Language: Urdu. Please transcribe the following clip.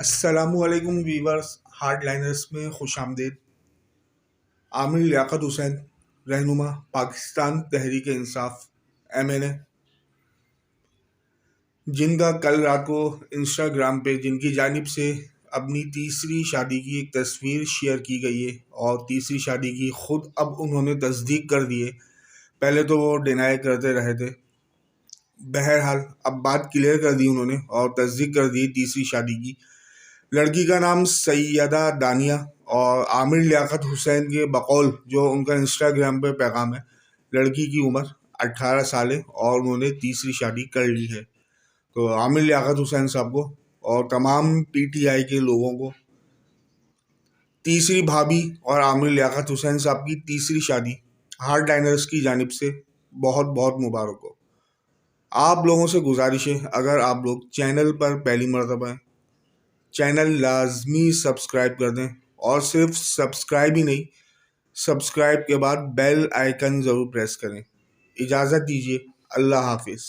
السلام علیکم ویورز، ہارڈ لائنرز میں خوش آمدید۔ عامر لیاقت حسین، رہنما پاکستان تحریک انصاف MNA، جن کا کل رات کو انسٹاگرام پہ جن کی جانب سے اپنی تیسری شادی کی ایک تصویر شیئر کی گئی ہے، اور تیسری شادی کی خود اب انہوں نے تصدیق کر دی ہے۔ پہلے تو وہ ڈینائی کرتے رہے تھے، بہرحال اب بات کلیئر کر دی انہوں نے اور تصدیق کر دی تیسری شادی کی۔ لڑکی کا نام سیدہ دانیہ، اور عامر لیاقت حسین کے بقول جو ان کا انسٹاگرام پہ پیغام ہے، لڑکی کی عمر 18 سال ہے اور انہوں نے تیسری شادی کر لی ہے۔ تو عامر لیاقت حسین صاحب کو اور تمام PTI کے لوگوں کو تیسری بھابھی اور عامر لیاقت حسین صاحب کی تیسری شادی ہارڈ لائنرز کی جانب سے بہت بہت مبارک ہو۔ آپ لوگوں سے گزارش ہے، اگر آپ لوگ چینل پر پہلی مرتبہ ہیں، چینل لازمی سبسکرائب کر دیں، اور صرف سبسکرائب ہی نہیں، سبسکرائب کے بعد بیل آئیکن ضرور پریس کریں۔ اجازت دیجیے، اللہ حافظ۔